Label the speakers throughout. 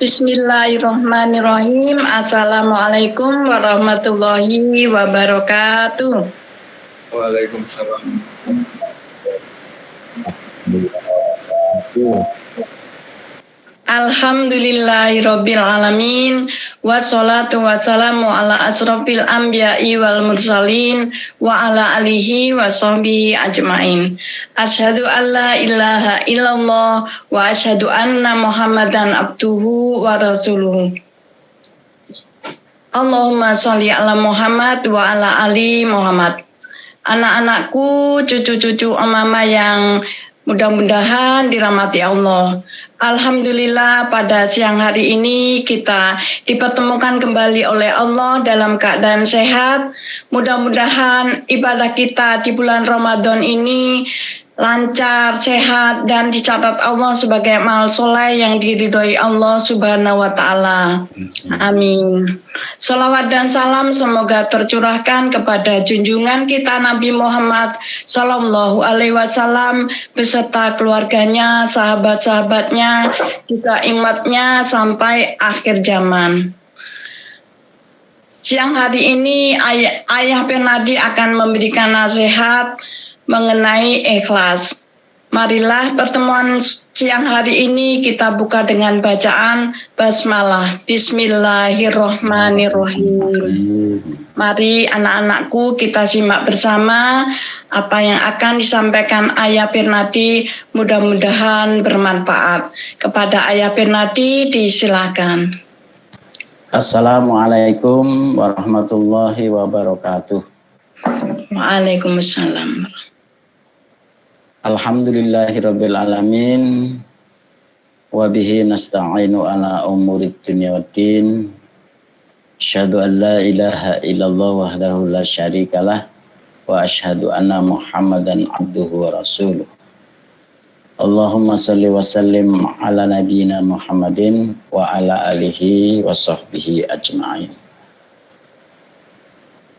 Speaker 1: Bismillahirrahmanirrahim. Assalamualaikum warahmatullahi wabarakatuh.
Speaker 2: Waalaikumsalam.
Speaker 1: Alhamdulillahirabbil alamin wassalatu wassalamu ala asrofil anbiya'i wal mursalin wa ala alihi wa sahbihi ajmain. Asyhadu an la ilaha illallah wa asyhadu anna Muhammadan abduhu wa rasuluhu. Allahumma sholli ala Muhammad wa ala ali Muhammad. Anak-anakku, cucu-cucu mama yang mudah-mudahan dirahmati Allah. Alhamdulillah pada siang hari ini kita dipertemukan kembali oleh Allah dalam keadaan sehat. Mudah-mudahan ibadah kita di bulan Ramadan ini lancar, sehat, dan dicatat Allah sebagai amal soleh yang diridhoi Allah Subhanahu wa Ta'ala. Amin. Salawat dan salam semoga tercurahkan kepada junjungan kita Nabi Muhammad Sallallahu Alaihi Wasallam beserta keluarganya, sahabat-sahabatnya, juga umatnya sampai akhir zaman. Siang hari ini Ayah Pernadi akan memberikan nasihat mengenai ikhlas. Marilah pertemuan siang hari ini kita buka dengan bacaan basmalah. Bismillahirrahmanirrahim. Mari anak-anakku kita simak bersama apa yang akan disampaikan Ayah Pernadi, mudah-mudahan bermanfaat. Kepada Ayah Pernadi disilakan.
Speaker 3: Assalamualaikum warahmatullahi wabarakatuh.
Speaker 1: Waalaikumsalam.
Speaker 3: Alhamdulillahirabbil alamin wa bihi nasta'inu ala umurid dunya waddin. Asyhadu an la ilaha illallah wahdahu la syarikalah wa asyhadu anna Muhammadan abduhu wa rasuluh. Allahumma shalli wa sallim ala nabiyyina Muhammadin wa ala alihi wa sahbihi ajma'in.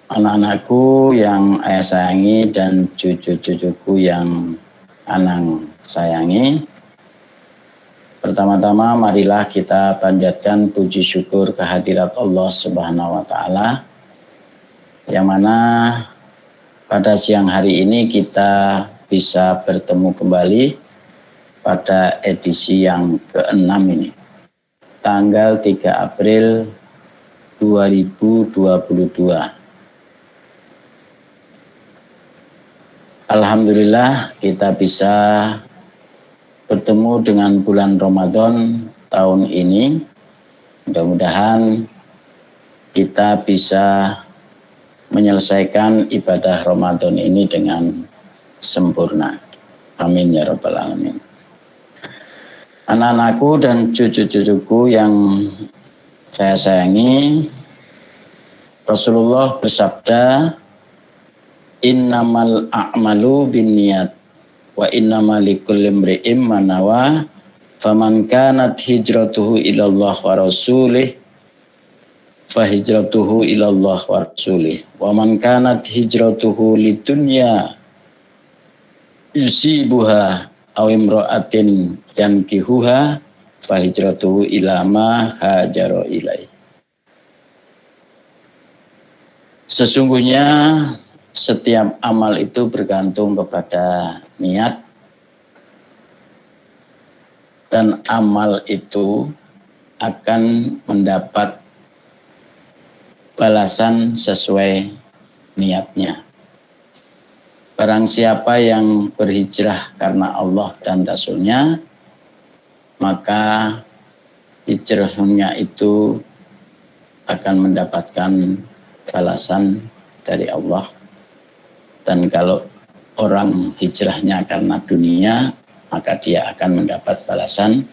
Speaker 3: Anak-anakku yang ayah sayangi dan cucu-cucuku yang anang sayangi, pertama-tama marilah kita panjatkan puji syukur kehadirat Allah Subhanahu wa Ta'ala, yang mana pada siang hari ini kita bisa bertemu kembali pada edisi yang ke-6 ini, tanggal 3 April 2022. Alhamdulillah kita bisa bertemu dengan bulan Ramadan tahun ini. Mudah-mudahan kita bisa menyelesaikan ibadah Ramadan ini dengan sempurna. Amin ya rabbal alamin. Anak-anakku dan cucu-cucuku yang saya sayangi, Rasulullah bersabda, innamal a'malu binniyat wa innamal likulli imri'in ma nawa faman kanat hijratuhu ilallah wa rasulih fa hijratuhu ilallah wa rasulih wa man kanat hijratuhu lidunya yusibuha aw imra'atin yankihuha fa hijratuhu ila ma hajara ilaih. Sesungguhnya setiap amal itu bergantung kepada niat, dan amal itu akan mendapat balasan sesuai niatnya. Barang siapa yang berhijrah karena Allah dan Rasul-Nya, maka hijrahnya itu akan mendapatkan balasan dari Allah. Dan kalau orang hijrahnya karena dunia, maka dia akan mendapat balasan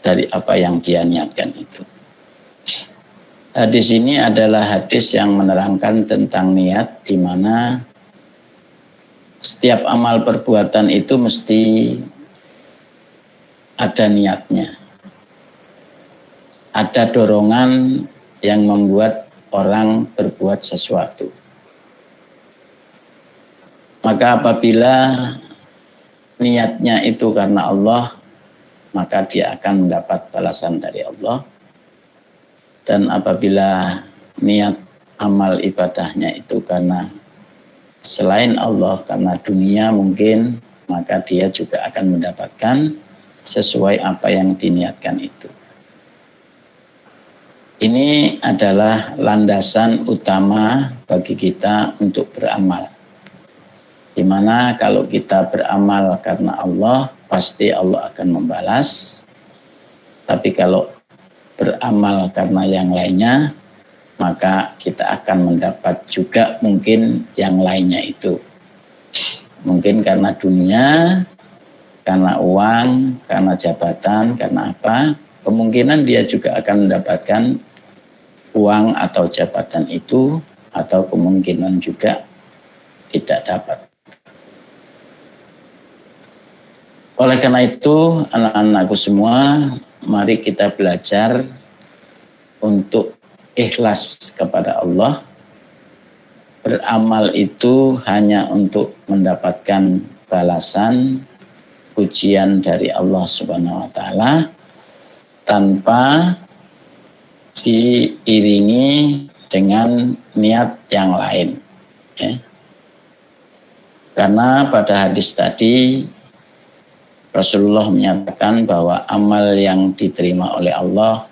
Speaker 3: dari apa yang dia niatkan itu. Hadis ini adalah hadis yang menerangkan tentang niat, di mana setiap amal perbuatan itu mesti ada niatnya. Ada dorongan yang membuat orang berbuat sesuatu. Maka apabila niatnya itu karena Allah, maka dia akan mendapat balasan dari Allah. Dan apabila niat amal ibadahnya itu karena selain Allah, karena dunia mungkin, maka dia juga akan mendapatkan sesuai apa yang diniatkan itu. Ini adalah landasan utama bagi kita untuk beramal. Dimana kalau kita beramal karena Allah, pasti Allah akan membalas. Tapi kalau beramal karena yang lainnya, maka kita akan mendapat juga mungkin yang lainnya itu. Mungkin karena dunia, karena uang, karena jabatan, karena apa, kemungkinan dia juga akan mendapatkan uang atau jabatan itu, atau kemungkinan juga tidak dapat. Oleh karena itu, anak-anakku semua, mari kita belajar untuk ikhlas kepada Allah. Beramal itu hanya untuk mendapatkan balasan, pujian dari Allah Subhanahu wa Ta'ala, tanpa diiringi dengan niat yang lain. Ya. Karena pada hadis tadi Rasulullah menyatakan bahwa amal yang diterima oleh Allah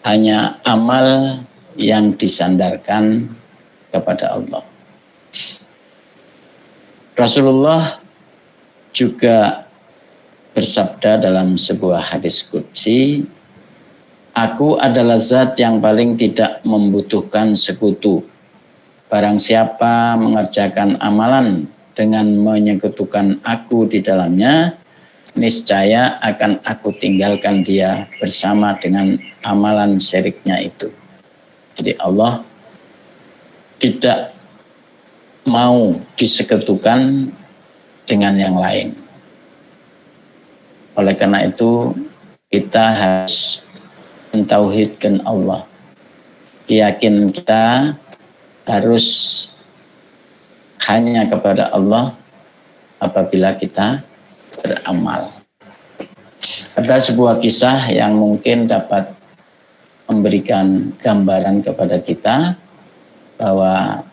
Speaker 3: hanya amal yang disandarkan kepada Allah. Rasulullah juga bersabda dalam sebuah hadis qudsi, "Aku adalah zat yang paling tidak membutuhkan sekutu. Barang siapa mengerjakan amalan dengan menyekutukan aku di dalamnya, niscaya akan aku tinggalkan dia bersama dengan amalan syiriknya itu." Jadi Allah tidak mau disekutukan dengan yang lain. Oleh karena itu, kita harus mentauhidkan Allah. Keyakinan kita harus hanya kepada Allah apabila kita beramal. Ada sebuah kisah yang mungkin dapat memberikan gambaran kepada kita bahwa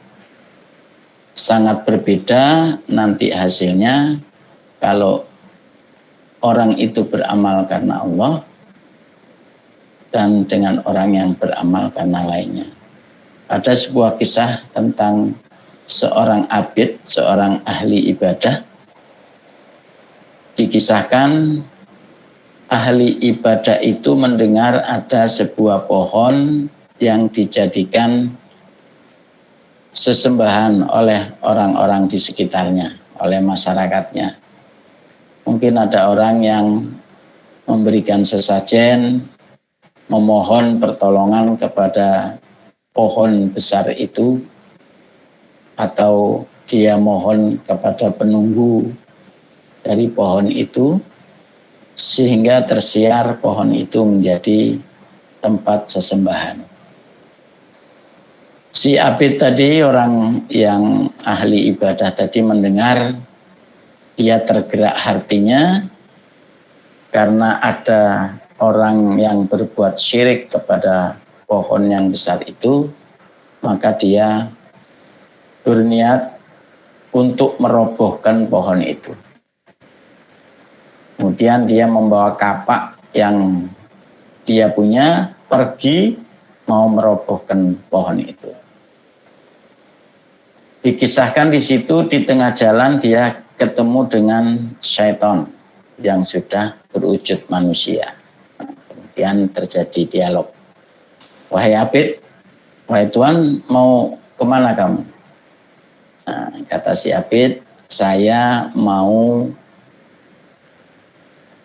Speaker 3: sangat berbeda nanti hasilnya kalau orang itu beramal karena Allah dan dengan orang yang beramal karena lainnya. Ada sebuah kisah tentang seorang abid, seorang ahli ibadah. Dikisahkan ahli ibadah itu mendengar ada sebuah pohon yang dijadikan sesembahan oleh orang-orang di sekitarnya, oleh masyarakatnya. Mungkin ada orang yang memberikan sesajen, memohon pertolongan kepada pohon besar itu, atau dia mohon kepada penunggu dari pohon itu, sehingga tersiar pohon itu menjadi tempat sesembahan. Si abid tadi, orang yang ahli ibadah tadi, mendengar, dia tergerak hatinya karena ada orang yang berbuat syirik kepada pohon yang besar itu, maka dia berniat untuk merobohkan pohon itu. Kemudian dia membawa kapak yang dia punya, pergi mau merobohkan pohon itu. Dikisahkan di situ, di tengah jalan dia ketemu dengan syaitan yang sudah berwujud manusia. Kemudian terjadi dialog. "Wahai abid, wahai Tuhan, mau kemana kamu?" Nah, kata si abid, "Saya mau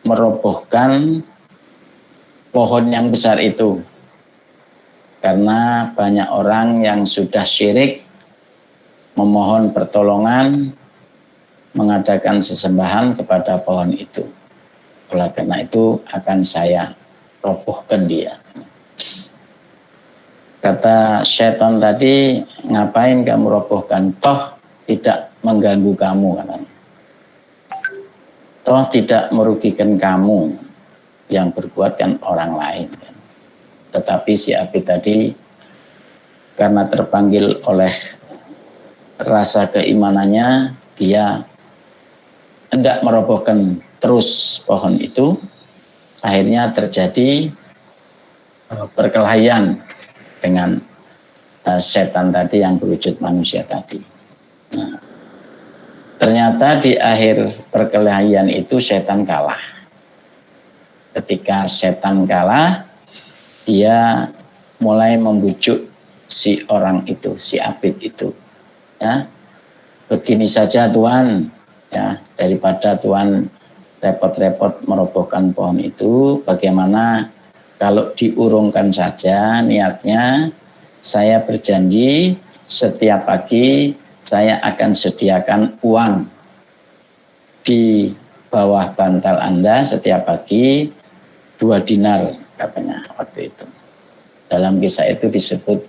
Speaker 3: merobohkan pohon yang besar itu. Karena banyak orang yang sudah syirik, memohon pertolongan, mengadakan sesembahan kepada pohon itu. Oleh karena itu akan saya robohkan dia." Kata syaitan tadi, "Ngapain kamu robohkan? Toh tidak mengganggu kamu," katanya. toh tidak merugikan kamu, yang berbuat kan orang lain. Tetapi si Abid tadi karena terpanggil oleh rasa keimanannya, dia hendak merobohkan terus pohon itu. Akhirnya terjadi perkelahian dengan setan tadi yang berwujud manusia tadi. Nah, ternyata di akhir perkelahian itu setan kalah. Ketika setan kalah, dia mulai membujuk si orang itu, si Abid itu. Ya, begini saja Tuhan, ya, daripada Tuhan repot-repot merobohkan pohon itu, bagaimana kalau diurungkan saja niatnya. Saya berjanji setiap pagi saya akan sediakan uang di bawah bantal Anda setiap pagi 2 dinar katanya waktu itu. Dalam kisah itu disebut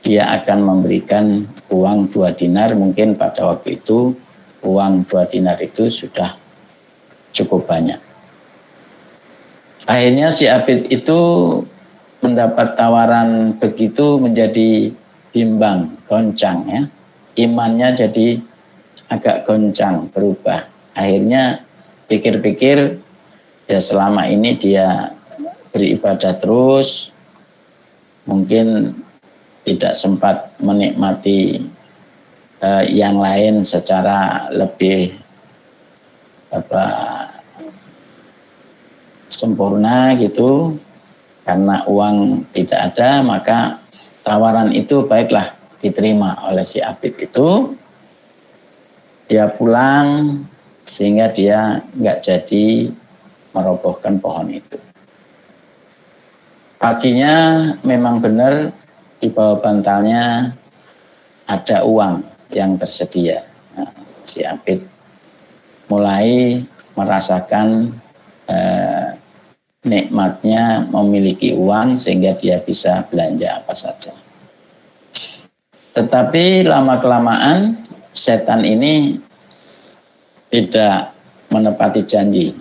Speaker 3: dia akan memberikan uang 2 dinar, mungkin pada waktu itu uang 2 dinar itu sudah cukup banyak. Akhirnya si Abid itu mendapat tawaran begitu menjadi bimbang, goncang ya. Imannya jadi agak goncang, berubah. Akhirnya pikir-pikir, ya selama ini dia beribadah terus, mungkin tidak sempat menikmati yang lain secara lebih sempurna gitu. Karena uang tidak ada, maka tawaran itu baiklah diterima oleh si Abid itu. Dia pulang sehingga dia nggak jadi merobohkan pohon itu. Paginya memang benar di bawah bantalnya ada uang yang tersedia. Nah, si Abid mulai merasakan nikmatnya memiliki uang sehingga dia bisa belanja apa saja. Tetapi lama-kelamaan setan ini tidak menepati janji.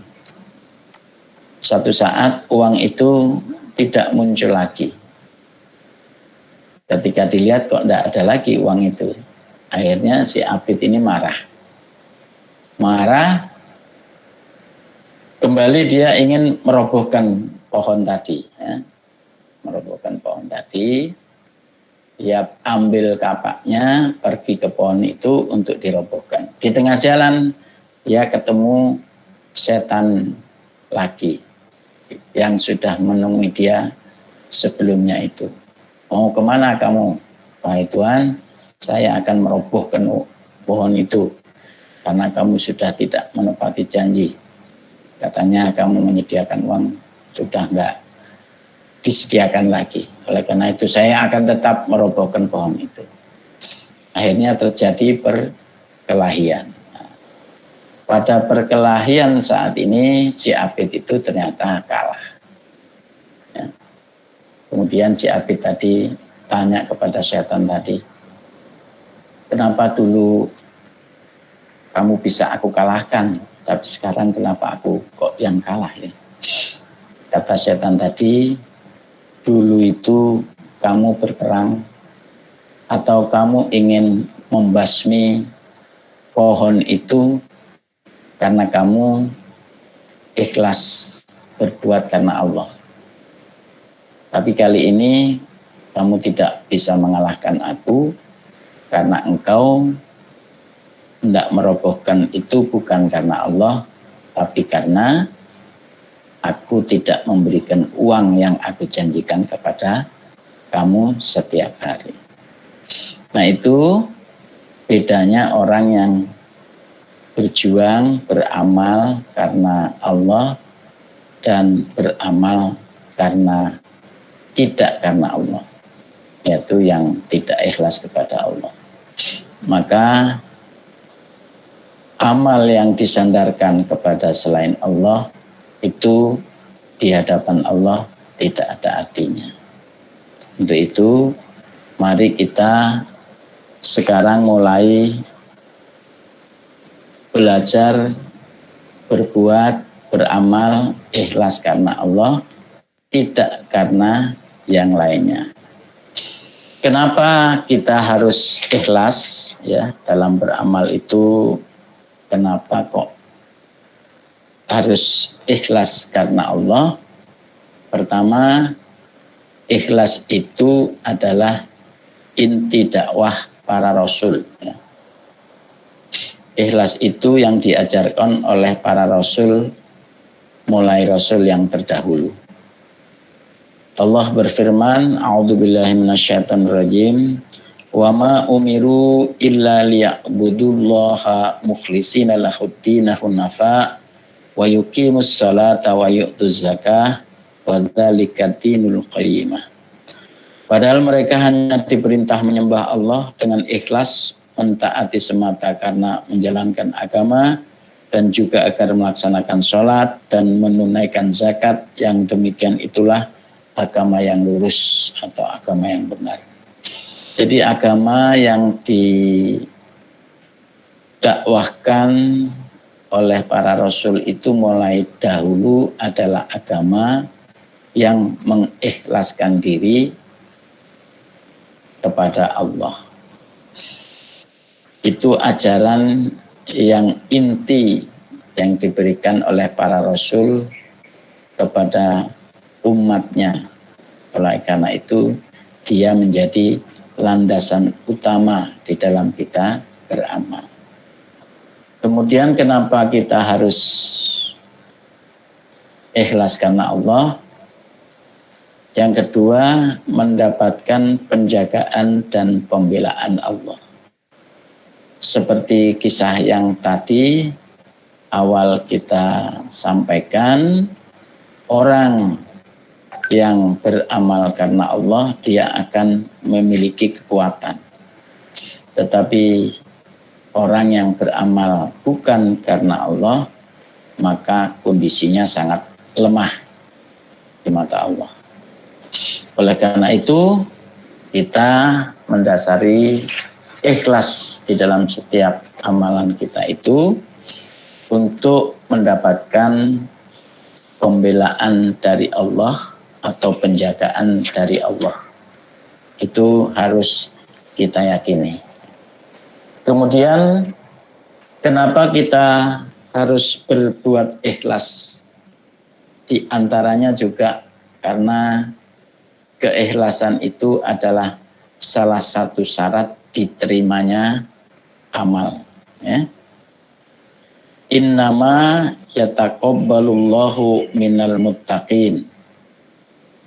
Speaker 3: Suatu saat uang itu tidak muncul lagi. Ketika dilihat kok tidak ada lagi uang itu. Akhirnya si Abid ini marah. Kembali dia ingin merobohkan pohon tadi. Ya. Merobohkan pohon tadi. Dia ambil kapaknya, pergi ke pohon itu untuk dirobohkan. Di tengah jalan, dia ketemu setan lagi yang sudah menemui dia sebelumnya itu. Mau kemana kamu? Wahai Tuhan, saya akan merobohkan pohon itu karena kamu sudah tidak menepati janji. Katanya kamu menyediakan uang, sudah enggak disediakan lagi. Oleh karena itu saya akan tetap merobohkan pohon itu. Akhirnya terjadi perkelahian. Pada perkelahian saat ini si Abid itu ternyata kalah. Ya. Kemudian si Abid tadi tanya kepada setan tadi, kenapa dulu kamu bisa aku kalahkan, tapi sekarang kenapa aku kok yang kalah ya? Kata setan tadi, dulu itu kamu berperang atau kamu ingin membasmi pohon itu karena kamu ikhlas berbuat karena Allah. Tapi kali ini kamu tidak bisa mengalahkan aku karena engkau hendak merobohkan itu bukan karena Allah, tapi karena aku tidak memberikan uang yang aku janjikan kepada kamu setiap hari. Nah itu bedanya orang yang berjuang, beramal karena Allah dan beramal karena tidak karena Allah, yaitu yang tidak ikhlas kepada Allah. Maka amal yang disandarkan kepada selain Allah itu di hadapan Allah tidak ada artinya. Untuk itu mari kita sekarang mulai belajar berbuat, beramal ikhlas karena Allah, tidak karena yang lainnya. Kenapa kita harus ikhlas ya dalam beramal itu? Kenapa kok harus ikhlas karena Allah? Pertama, ikhlas itu adalah inti dakwah para rasul. Ya. Ikhlas itu yang diajarkan oleh para rasul, mulai rasul yang terdahulu. Allah berfirman, A'udzubillahi minasyaitonirrajim, wa ma umiru illa liya'budullaha mukhlishina lahuddina hunafa wa yuqimus salata wa yu'tuz zakah wa dzalika dinul qayyimah. Padahal mereka hanya diperintah menyembah Allah dengan ikhlas, mentaati semata karena menjalankan agama, dan juga agar melaksanakan sholat dan menunaikan zakat. Yang demikian itulah agama yang lurus atau agama yang benar. Jadi agama yang didakwahkan oleh para rasul itu mulai dahulu adalah agama yang mengikhlaskan diri kepada Allah. Itu ajaran yang inti yang diberikan oleh para rasul kepada umatnya. Oleh karena itu dia menjadi landasan utama di dalam kita beramal. Kemudian kenapa kita harus ikhlas karena Allah? Yang kedua, mendapatkan penjagaan dan pembelaan Allah. Seperti kisah yang tadi awal kita sampaikan, orang yang beramal karena Allah dia akan memiliki kekuatan. Tetapi orang yang beramal bukan karena Allah, maka kondisinya sangat lemah di mata Allah. Oleh karena itu, kita mendasari ikhlas di dalam setiap amalan kita itu untuk mendapatkan pembelaan dari Allah atau penjagaan dari Allah. Itu harus kita yakini. Kemudian, kenapa kita harus berbuat ikhlas? Di antaranya juga karena keikhlasan itu adalah salah satu syarat diterimanya amal. Ya. Innama yataqabbalullahu minal muttaqin.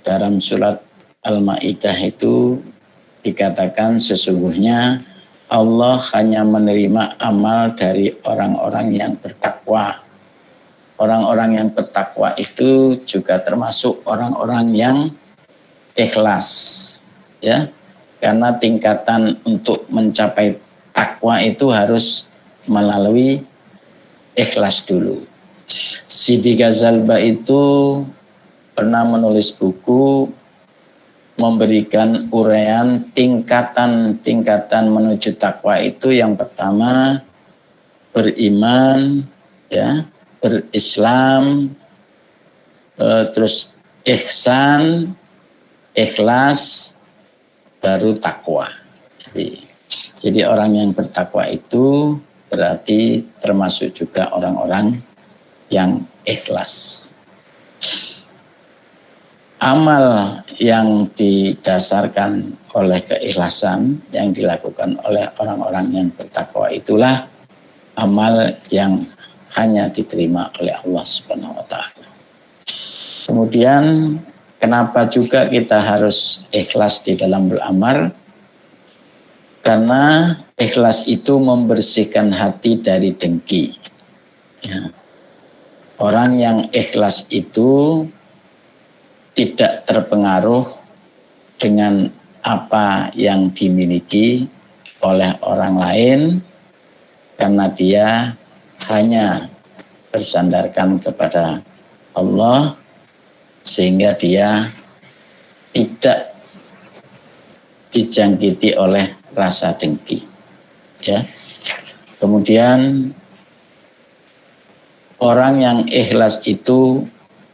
Speaker 3: Dalam surat Al-Maidah itu dikatakan sesungguhnya Allah hanya menerima amal dari orang-orang yang bertakwa. Orang-orang yang bertakwa itu juga termasuk orang-orang yang ikhlas, ya. Karena tingkatan untuk mencapai takwa itu harus melalui ikhlas dulu. Sidi Ghazalba itu pernah menulis buku memberikan uraian tingkatan-tingkatan menuju takwa itu. Yang pertama beriman, ya, berislam, terus ihsan, ikhlas, baru takwa. Jadi orang yang bertakwa itu berarti termasuk juga orang-orang yang ikhlas. Amal yang didasarkan oleh keikhlasan yang dilakukan oleh orang-orang yang bertakwa itulah amal yang hanya diterima oleh Allah Subhanahu wa taala. Kemudian kenapa juga kita harus ikhlas di dalam beramal? Karena ikhlas itu membersihkan hati dari dengki. Ya. Orang yang ikhlas itu tidak terpengaruh dengan apa yang dimiliki oleh orang lain, karena dia hanya bersandarkan kepada Allah, sehingga dia tidak dijangkiti oleh rasa dengki. Ya. Kemudian orang yang ikhlas itu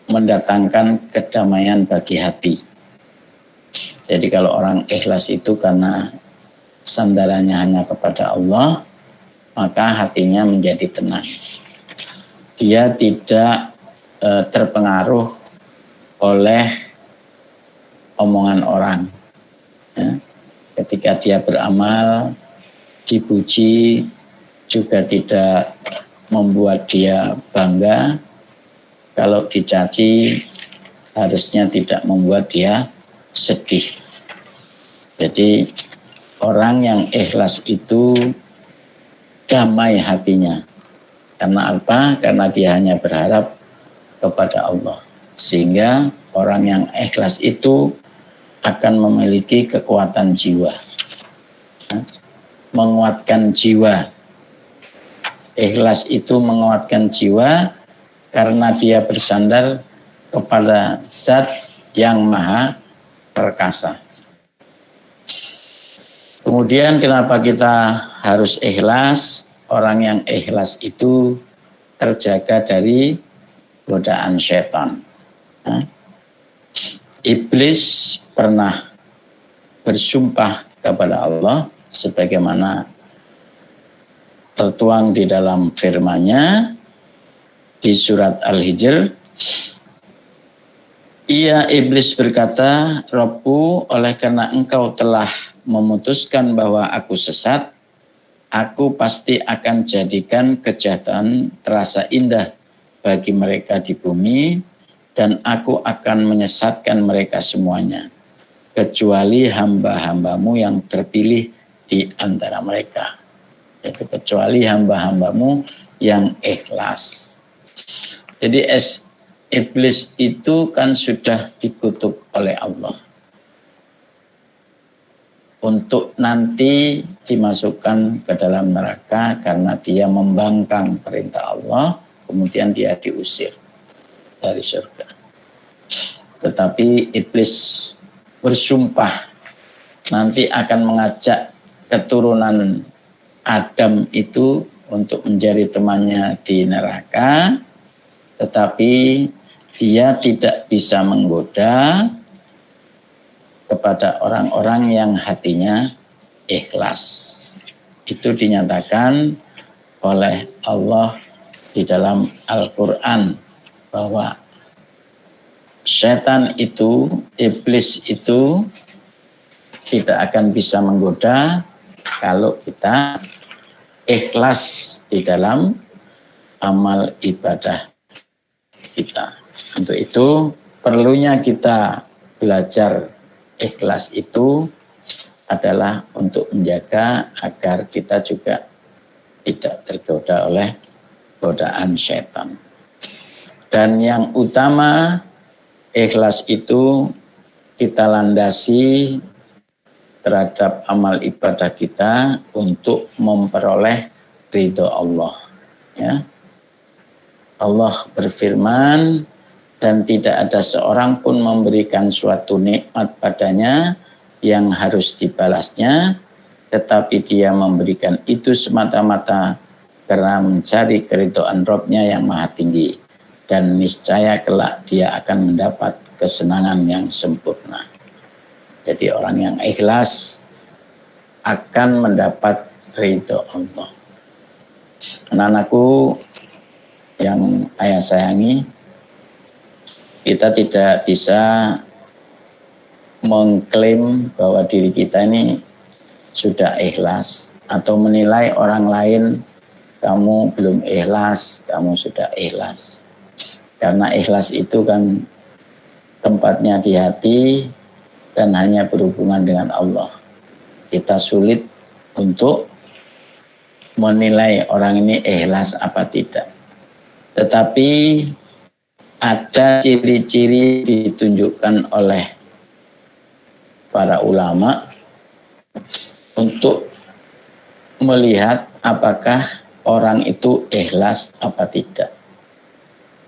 Speaker 3: mendatangkan kedamaian bagi hati. Jadi kalau orang ikhlas itu karena sandarannya hanya kepada Allah, maka hatinya menjadi tenang. Dia tidak terpengaruh oleh omongan orang. Ya. Ketika dia beramal, dipuji, juga tidak membuat dia bangga. Kalau dicaci, harusnya tidak membuat dia sedih. Jadi orang yang ikhlas itu damai hatinya. Karena apa? Karena dia hanya berharap kepada Allah. Sehingga orang yang ikhlas itu akan memiliki kekuatan jiwa. Menguatkan jiwa. Ikhlas itu menguatkan jiwa karena dia bersandar kepada Zat yang Maha Perkasa. Kemudian kenapa kita harus ikhlas? Orang yang ikhlas itu terjaga dari godaan setan. Iblis pernah bersumpah kepada Allah sebagaimana tertuang di dalam firman-Nya di surat Al-Hijr. Ia iblis berkata, Robku, oleh karena engkau telah memutuskan bahwa aku sesat, aku pasti akan jadikan kejahatan terasa indah bagi mereka di bumi, dan aku akan menyesatkan mereka semuanya, kecuali hamba-hambamu yang terpilih di antara mereka. Yaitu kecuali hamba-hambamu yang ikhlas. Jadi iblis itu kan sudah dikutuk oleh Allah untuk nanti dimasukkan ke dalam neraka karena dia membangkang perintah Allah, kemudian dia diusir dari surga. Tetapi iblis bersumpah nanti akan mengajak keturunan Adam itu untuk menjadi temannya di neraka, tetapi dia tidak bisa menggoda kepada orang-orang yang hatinya ikhlas. Itu dinyatakan oleh Allah di dalam Al-Quran bahwa setan itu, iblis itu tidak akan bisa menggoda kalau kita ikhlas di dalam amal ibadah kita. Untuk itu perlunya kita belajar ikhlas itu adalah untuk menjaga agar kita juga tidak tergoda oleh godaan setan. Dan yang utama, ikhlas itu kita landasi terhadap amal ibadah kita untuk memperoleh ridho Allah. Ya. Allah berfirman, dan tidak ada seorang pun memberikan suatu nikmat padanya yang harus dibalasnya, tetapi dia memberikan itu semata-mata karena mencari keridhaan Rabb-Nya yang maha tinggi, dan niscaya kelak dia akan mendapat kesenangan yang sempurna. Jadi orang yang ikhlas akan mendapat ridho Allah. Anak-anakku yang ayah sayangi, kita tidak bisa mengklaim bahwa diri kita ini sudah ikhlas atau menilai orang lain, kamu belum ikhlas, kamu sudah ikhlas. Karena ikhlas itu kan tempatnya di hati dan hanya berhubungan dengan Allah. Kita sulit untuk menilai orang ini ikhlas apa tidak. Tetapi ada ciri-ciri ditunjukkan oleh para ulama untuk melihat apakah orang itu ikhlas apa tidak.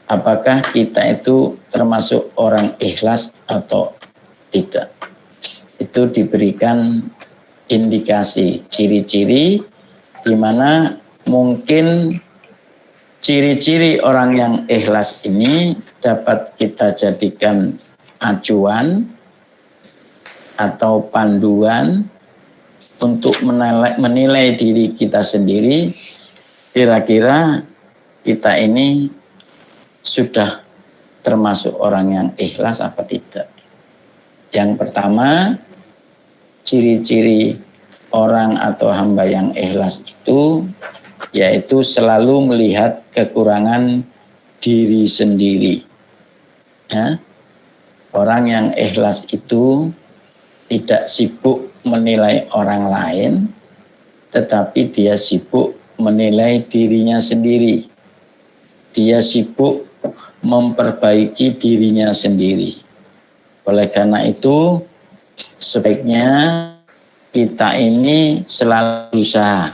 Speaker 3: Apakah kita itu termasuk orang ikhlas atau tidak. Itu diberikan indikasi ciri-ciri di mana mungkin Ciri-ciri orang yang ikhlas ini dapat kita jadikan acuan atau panduan untuk menilai diri kita sendiri. Kira-kira kita ini sudah termasuk orang yang ikhlas apa tidak. Yang pertama, ciri-ciri orang atau hamba yang ikhlas itu yaitu selalu melihat kekurangan diri sendiri. Ya. Orang yang ikhlas itu tidak sibuk menilai orang lain, tetapi dia sibuk menilai dirinya sendiri. Dia sibuk memperbaiki dirinya sendiri. Oleh karena itu, sebaiknya kita ini selalu berusaha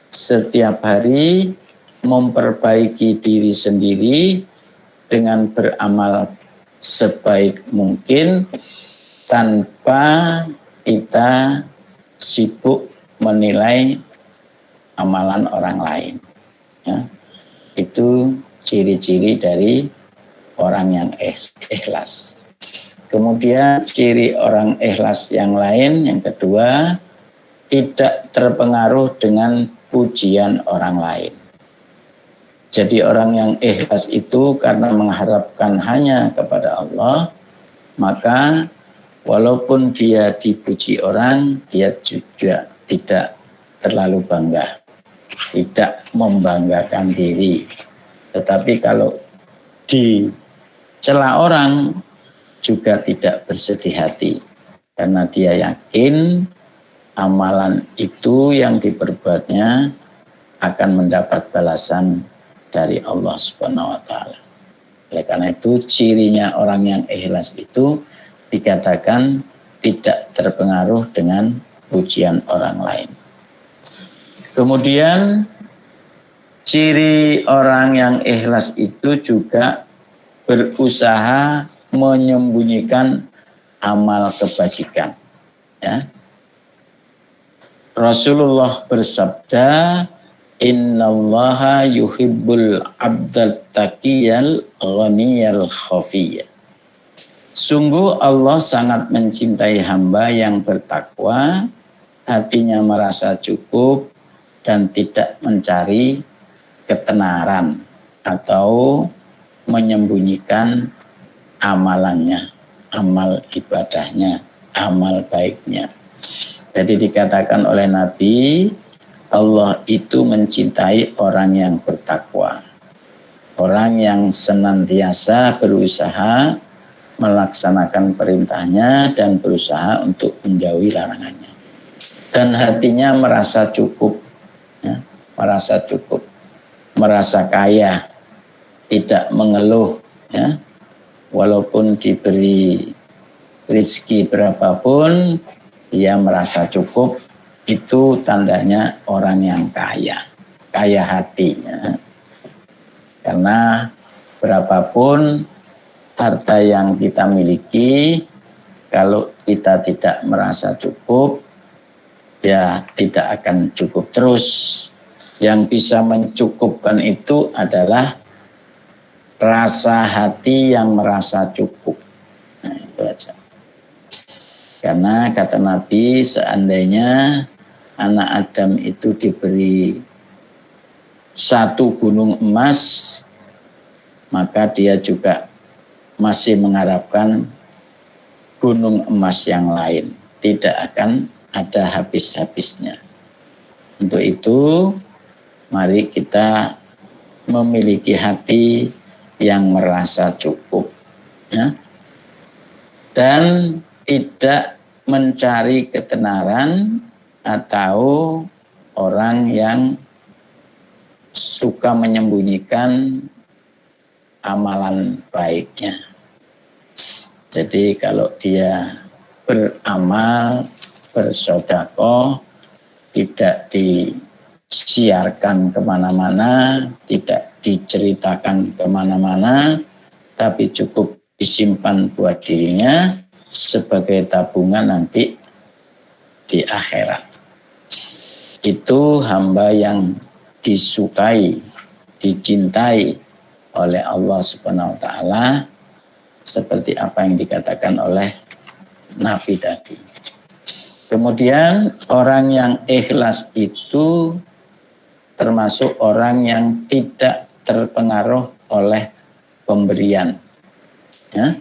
Speaker 3: setiap hari memperbaiki diri sendiri dengan beramal sebaik mungkin tanpa kita sibuk menilai amalan orang lain. Ya. Itu ciri-ciri dari orang yang ikhlas. Kemudian ciri orang ikhlas yang lain, yang kedua, tidak terpengaruh dengan pujian orang lain. Jadi orang yang ikhlas itu karena mengharapkan hanya kepada Allah, maka walaupun dia dipuji orang, dia juga tidak terlalu bangga, tidak membanggakan diri. Tetapi kalau dicela orang, juga tidak bersedih hati, karena dia yakin amalan itu yang diperbuatnya akan mendapat balasan dari Allah Subhanahu wa taala. Oleh karena itu cirinya orang yang ikhlas itu dikatakan tidak terpengaruh dengan pujian orang lain. Kemudian ciri orang yang ikhlas itu juga berusaha menyembunyikan amal kebajikan. Ya. Rasulullah bersabda, innallaha yuhibbul abdal taqiyal ghaniyal khafiyya. Sungguh Allah sangat mencintai hamba yang bertakwa, hatinya merasa cukup dan tidak mencari ketenaran atau menyembunyikan amalannya, amal ibadahnya, amal baiknya. Jadi dikatakan oleh Nabi, Allah itu mencintai orang yang bertakwa. Orang yang senantiasa berusaha melaksanakan perintahnya dan berusaha untuk menjauhi larangannya. Dan hatinya merasa cukup, ya, merasa cukup, merasa kaya, tidak mengeluh, ya. Walaupun diberi rezeki berapapun, dia merasa cukup. Itu tandanya orang yang kaya, kaya hati. Ya. Karena berapapun harta yang kita miliki, kalau kita tidak merasa cukup, ya tidak akan cukup terus. Yang bisa mencukupkan itu adalah rasa hati yang merasa cukup. Nah, itu aja. Karena kata Nabi, seandainya anak Adam itu diberi satu gunung emas, maka dia juga masih mengharapkan gunung emas yang lain. Tidak akan ada habis-habisnya. Untuk itu, mari kita memiliki hati yang merasa cukup, ya, dan tidak mencari ketenaran atau orang yang suka menyembunyikan amalan baiknya. Jadi kalau dia beramal, bersedekah, tidak disiarkan kemana-mana, tidak diceritakan kemana-mana, tapi cukup disimpan buat dirinya sebagai tabungan nanti di akhirat. Itu hamba yang disukai dicintai oleh Allah Subhanahu wa taala seperti apa yang dikatakan oleh Nabi tadi. Kemudian orang yang ikhlas itu termasuk orang yang tidak terpengaruh oleh pemberian. Ya.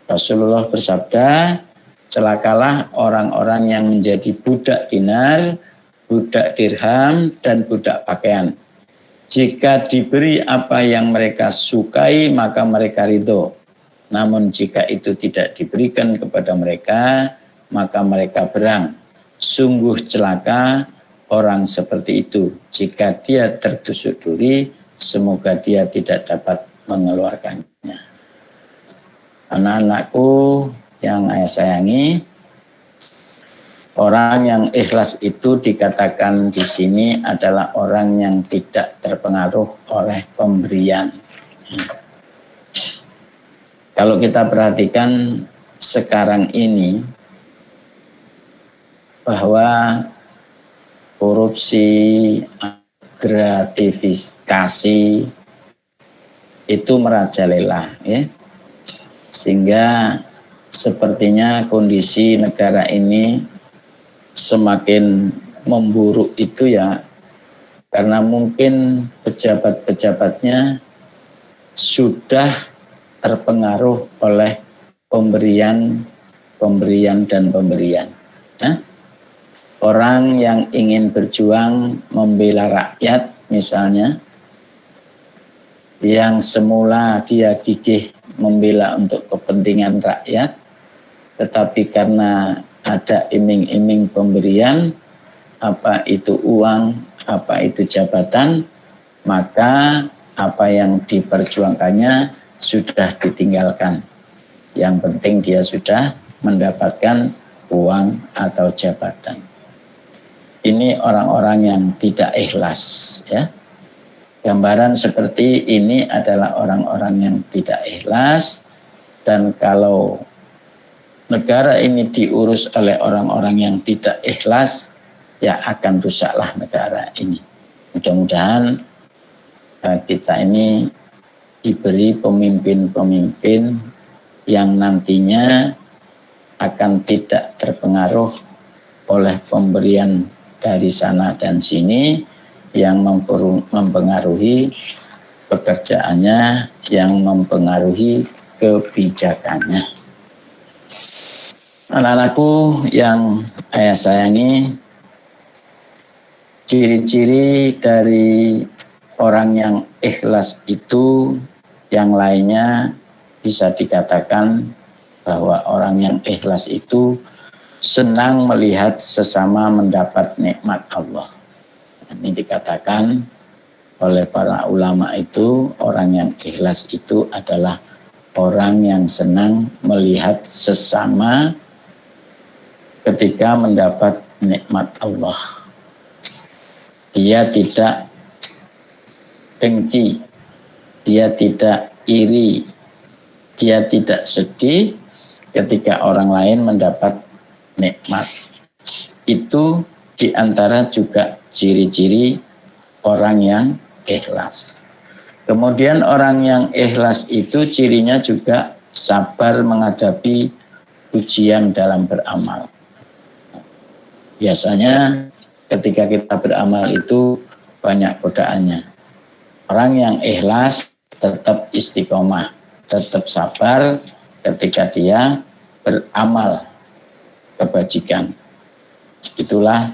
Speaker 3: Rasulullah bersabda, celakalah orang-orang yang menjadi budak dinar, budak dirham, dan budak pakaian. Jika diberi apa yang mereka sukai, maka mereka ridho. Namun jika itu tidak diberikan kepada mereka, maka mereka berang. Sungguh celaka orang seperti itu. Jika dia tertusuk duri, semoga dia tidak dapat mengeluarkannya. Anak-anakku yang saya sayangi, orang yang ikhlas itu dikatakan di sini adalah orang yang tidak terpengaruh oleh pemberian. Kalau kita perhatikan sekarang ini, bahwa korupsi, gratifikasi itu merajalela, ya. Sehingga sepertinya kondisi negara ini semakin memburuk itu ya karena mungkin pejabat-pejabatnya sudah terpengaruh oleh pemberian ya. Orang yang ingin berjuang membela rakyat misalnya, yang semula dia gigih membela untuk kepentingan rakyat, tetapi karena ada iming-iming pemberian, apa itu uang, apa itu jabatan, maka apa yang diperjuangkannya sudah ditinggalkan. Yang penting dia sudah mendapatkan uang atau jabatan. Ini orang-orang yang tidak ikhlas, ya. Gambaran seperti ini adalah orang-orang yang tidak ikhlas, dan kalau negara ini diurus oleh orang-orang yang tidak ikhlas, ya akan rusaklah negara ini. Mudah-mudahan kita ini diberi pemimpin-pemimpin yang nantinya akan tidak terpengaruh oleh pemberian dari sana dan sini yang mempengaruhi pekerjaannya, yang mempengaruhi kebijakannya. Anak-anakku yang saya sayangi, ciri-ciri dari orang yang ikhlas itu yang lainnya bisa dikatakan bahwa orang yang ikhlas itu senang melihat sesama mendapat nikmat Allah. Ini dikatakan oleh para ulama itu, orang yang ikhlas itu adalah orang yang senang melihat sesama ketika mendapat nikmat Allah. Dia tidak dengki, dia tidak iri, dia tidak sedih ketika orang lain mendapat nikmat. Itu diantara juga ciri-ciri orang yang ikhlas. Kemudian orang yang ikhlas itu cirinya juga sabar menghadapi ujian dalam beramal. Biasanya ketika kita beramal itu banyak godaannya. Orang yang ikhlas tetap istiqomah, tetap sabar ketika dia beramal kebajikan. Itulah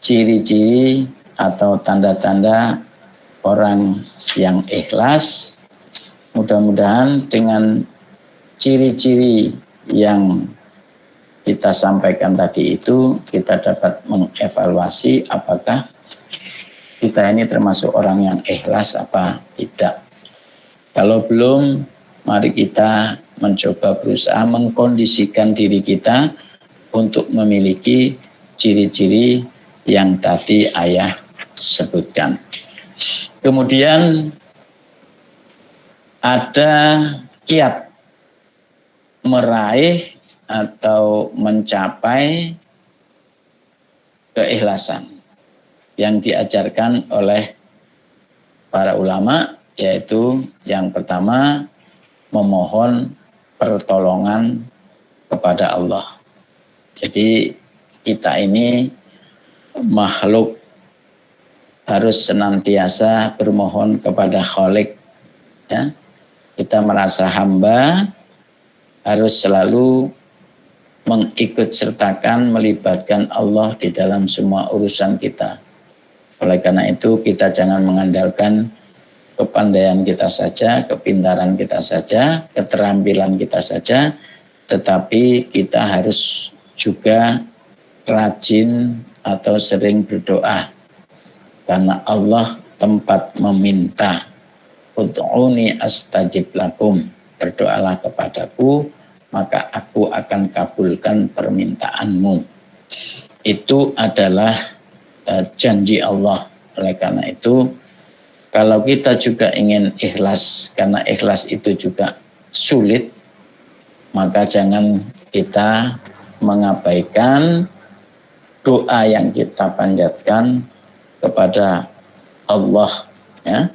Speaker 3: ciri-ciri atau tanda-tanda orang yang ikhlas. Mudah-mudahan dengan ciri-ciri yang kita sampaikan tadi itu kita dapat mengevaluasi apakah kita ini termasuk orang yang ikhlas apa tidak. Kalau belum, mari kita mencoba berusaha mengkondisikan diri kita untuk memiliki ciri-ciri yang tadi ayah sebutkan. Kemudian ada kiat meraih atau mencapai keikhlasan yang diajarkan oleh para ulama, yaitu yang pertama memohon pertolongan kepada Allah. Jadi kita ini makhluk harus senantiasa bermohon kepada Khalik. Ya. Kita merasa hamba harus selalu mengikut sertakan, melibatkan Allah di dalam semua urusan kita. Oleh karena itu kita jangan mengandalkan kepandaian kita saja, kepintaran kita saja, keterampilan kita saja, tetapi kita harus juga rajin atau sering berdoa. Karena Allah tempat meminta. Ud'uni astajib lakum. Berdoalah kepadaku, maka aku akan kabulkan permintaanmu. Itu adalah janji Allah. Oleh karena itu, kalau kita juga ingin ikhlas, karena ikhlas itu juga sulit, maka jangan kita mengabaikan doa yang kita panjatkan kepada Allah. Ya.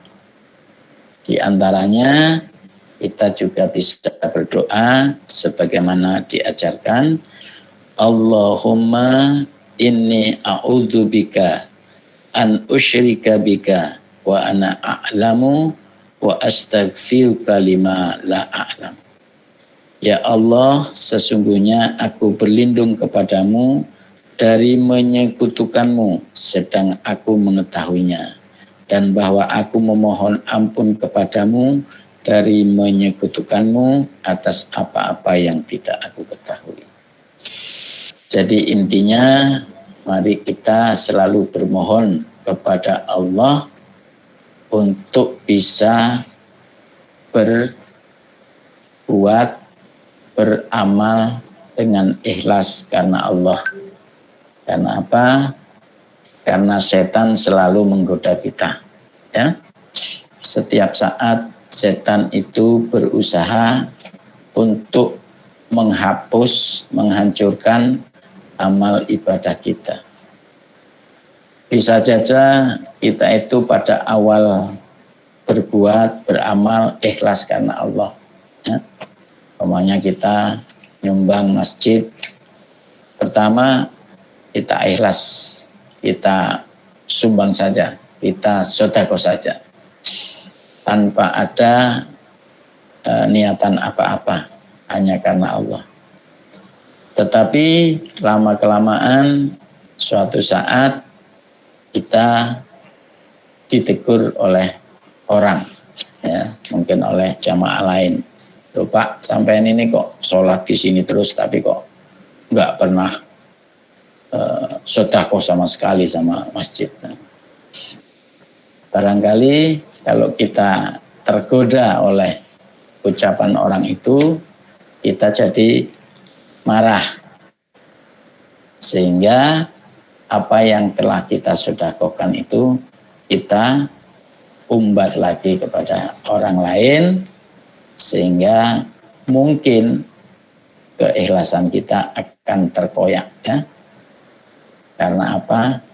Speaker 3: Di antaranya kita juga bisa berdoa sebagaimana diajarkan, Allahumma inni a'udzubika an usyrika bika wa ana a'lamu wa astaghfiruka lima la a'lam. Ya Allah, sesungguhnya aku berlindung kepadamu dari menyekutukanmu sedang aku mengetahuinya, dan bahwa aku memohon ampun kepadamu dari menyekutukanmu atas apa-apa yang tidak aku ketahui. Jadi intinya, mari kita selalu bermohon kepada Allah untuk bisa berbuat, beramal dengan ikhlas karena Allah. Karena apa? Karena setan selalu menggoda kita. Ya. Setiap saat setan itu berusaha untuk menghapus, menghancurkan amal ibadah kita. Bisa saja kita itu pada awal berbuat, beramal ikhlas karena Allah. Ya. Umpamanya kita nyumbang masjid, pertama kita ikhlas, kita sumbang saja, kita sedekah saja, tanpa ada niatan apa-apa, hanya karena Allah. Tetapi lama-kelamaan suatu saat kita ditegur oleh orang, ya, mungkin oleh jamaah lain. Loh Pak, sampai ini kok sholat di sini terus, tapi kok nggak pernah sedekah sama sekali sama masjid. Barangkali kalau kita tergoda oleh ucapan orang itu, kita jadi marah. Sehingga apa yang telah kita sedekahkan itu kita umbar lagi kepada orang lain, sehingga mungkin keikhlasan kita akan terkoyak, ya. Karena apa?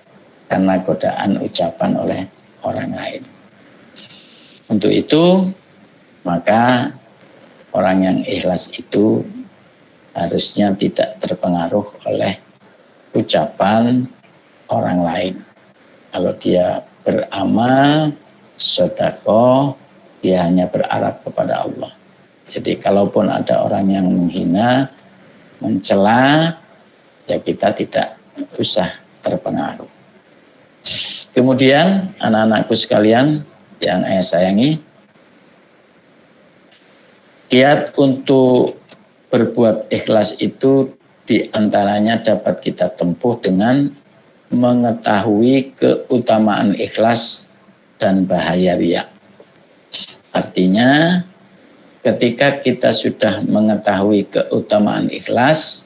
Speaker 3: Karena godaan ucapan oleh orang lain. Untuk itu, maka orang yang ikhlas itu harusnya tidak terpengaruh oleh ucapan orang lain. Kalau dia beramal, sedekah, dia hanya berharap kepada Allah. Jadi kalaupun ada orang yang menghina, mencela, ya kita tidak usah terpengaruh. Kemudian anak-anakku sekalian yang saya sayangi, kiat untuk berbuat ikhlas itu diantaranya dapat kita tempuh dengan mengetahui keutamaan ikhlas dan bahaya riya. Artinya ketika kita sudah mengetahui keutamaan ikhlas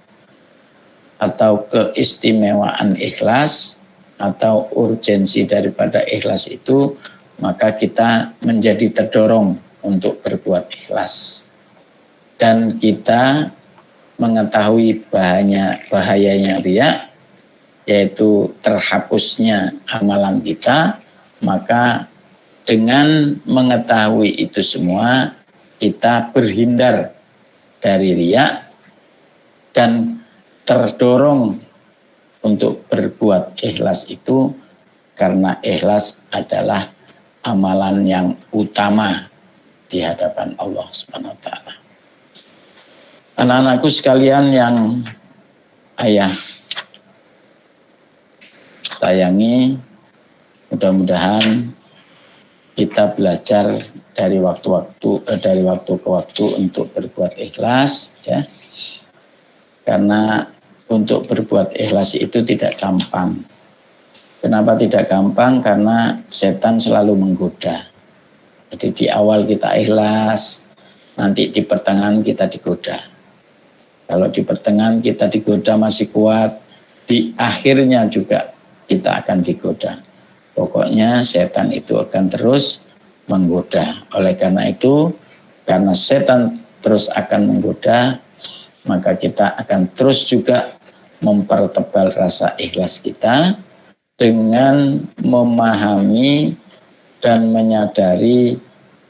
Speaker 3: atau keistimewaan ikhlas atau urgensi daripada ikhlas itu, maka kita menjadi terdorong untuk berbuat ikhlas. Dan kita mengetahui bahayanya riya, yaitu terhapusnya amalan kita, maka dengan mengetahui itu semua, kita berhindar dari riya dan terdorong untuk berbuat ikhlas itu karena ikhlas adalah amalan yang utama di hadapan Allah Subhanahu wa taala. Anak-anakku sekalian yang ayah sayangi, mudah-mudahan kita belajar dari waktu ke waktu untuk berbuat ikhlas, ya. Karena untuk berbuat ikhlas itu tidak gampang. Kenapa tidak gampang? Karena setan selalu menggoda. Jadi di awal kita ikhlas, nanti di pertengahan kita digoda. Kalau di pertengahan kita digoda masih kuat, di akhirnya juga kita akan digoda. Pokoknya setan itu akan terus menggoda. Oleh karena itu, karena setan terus akan menggoda, maka kita akan terus juga mempertebal rasa ikhlas kita dengan memahami dan menyadari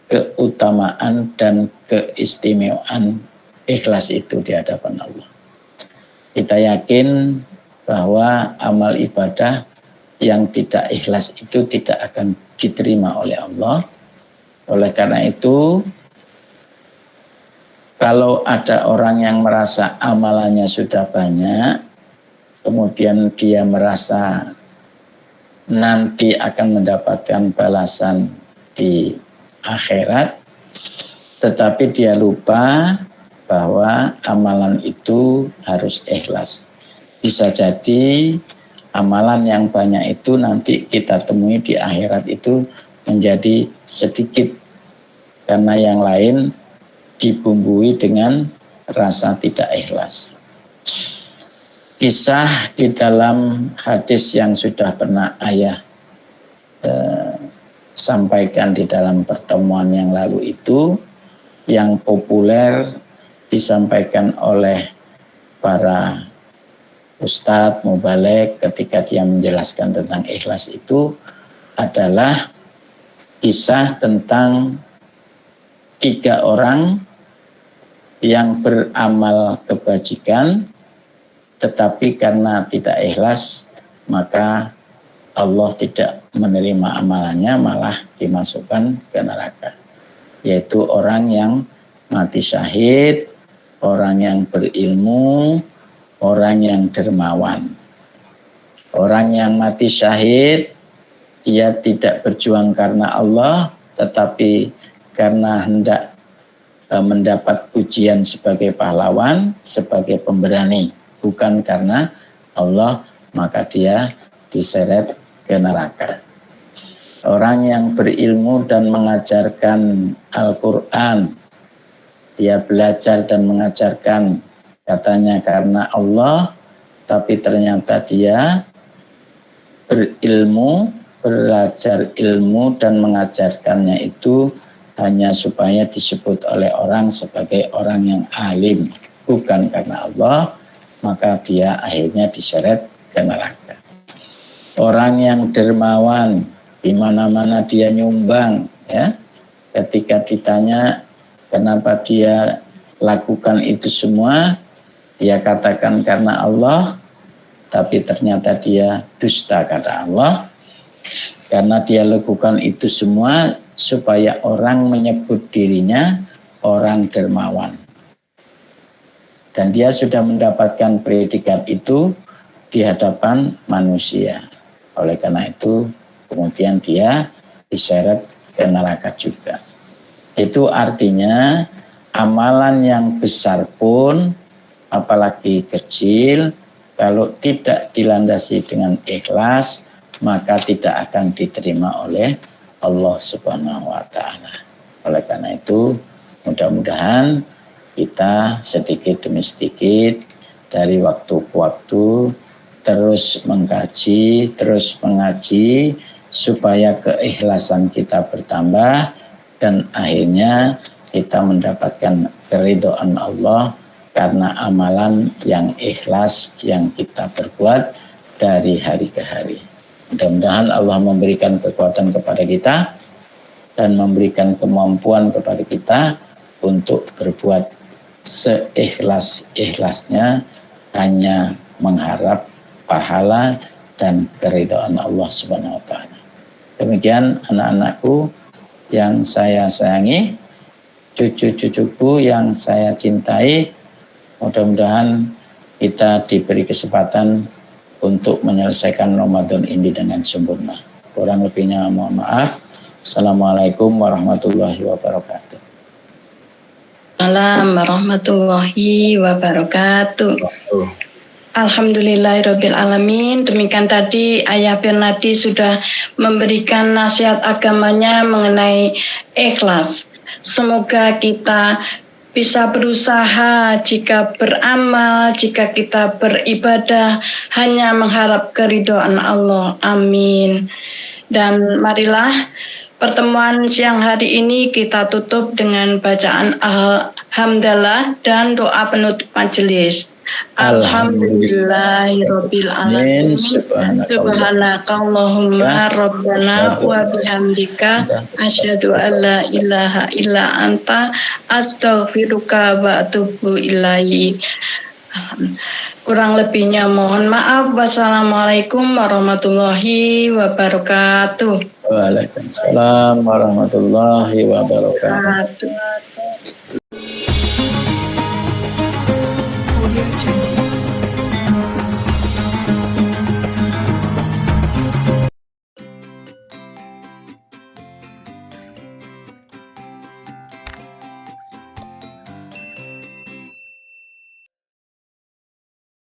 Speaker 3: keutamaan dan keistimewaan ikhlas itu di hadapan Allah. Kita yakin bahwa amal ibadah yang tidak ikhlas itu tidak akan diterima oleh Allah. Oleh karena itu, kalau ada orang yang merasa amalannya sudah banyak, kemudian dia merasa nanti akan mendapatkan balasan di akhirat, tetapi dia lupa bahwa amalan itu harus ikhlas. Bisa jadi amalan yang banyak itu nanti kita temui di akhirat itu menjadi sedikit karena yang lain dibumbui dengan rasa tidak ikhlas. Kisah di dalam hadis yang sudah pernah ayah sampaikan di dalam pertemuan yang lalu itu, yang populer disampaikan oleh para ustadz mubalek ketika dia menjelaskan tentang ikhlas itu adalah kisah tentang 3 orang yang beramal kebajikan, tetapi karena tidak ikhlas maka Allah tidak menerima amalannya, malah dimasukkan ke neraka. Yaitu orang yang mati syahid, orang yang berilmu, orang yang dermawan. Orang yang mati syahid, dia tidak berjuang karena Allah, tetapi karena hendak mendapat pujian sebagai pahlawan, sebagai pemberani. Bukan karena Allah, maka dia diseret ke neraka. Orang yang berilmu dan mengajarkan Al-Quran, dia belajar dan mengajarkan, katanya karena Allah, tapi ternyata dia berilmu, belajar ilmu dan mengajarkannya itu hanya supaya disebut oleh orang sebagai orang yang alim, bukan karena Allah, maka dia akhirnya diseret ke neraka. Orang yang dermawan, di mana-mana dia nyumbang, ya. Ketika ditanya kenapa dia lakukan itu semua, dia katakan karena Allah, tapi ternyata dia dusta kata Allah, karena dia lakukan itu semua supaya orang menyebut dirinya orang dermawan. Dan dia sudah mendapatkan predikat itu di hadapan manusia. Oleh karena itu, kemudian dia diseret ke neraka juga. Itu artinya amalan yang besar pun, apalagi kecil, kalau tidak dilandasi dengan ikhlas, maka tidak akan diterima oleh Allah Subhanahu wa taala. Oleh karena itu, mudah-mudahan kita sedikit demi sedikit dari waktu ke waktu terus mengkaji, terus mengaji supaya keikhlasan kita bertambah dan akhirnya kita mendapatkan keridhaan Allah karena amalan yang ikhlas yang kita perbuat dari hari ke hari. Mudah-mudahan Allah memberikan kekuatan kepada kita dan memberikan kemampuan kepada kita untuk berbuat seikhlas-ikhlasnya, hanya mengharap pahala dan keridhaan Allah Subhanahu wa taala. Demikian anak-anakku yang saya sayangi, cucu-cucuku yang saya cintai, mudah-mudahan kita diberi kesempatan untuk menyelesaikan Ramadan ini dengan sempurna. Kurang lebihnya mohon maaf. Assalamualaikum warahmatullahi wabarakatuh.
Speaker 1: Assalamualaikum warahmatullahi wabarakatuh. Alhamdulillahirabbil alamin. Demikian tadi Ayah Bernadi sudah memberikan nasihat agamanya mengenai ikhlas. Semoga kita bisa berusaha jika beramal, jika kita beribadah hanya mengharap keridhaan Allah. Amin. Dan marilah pertemuan siang hari ini kita tutup dengan bacaan alhamdulillah dan doa penutup majelis. Alhamdulillahirabbil alamin. Subhanakallahumma rabbana wa bihamdika asyhadu an la ilaha illa anta astaghfiruka wa atubu ilaik. Kurang lebihnya mohon maaf. Wassalamualaikum warahmatullahi wabarakatuh.
Speaker 3: Waalaikumsalam warahmatullahi wabarakatuh.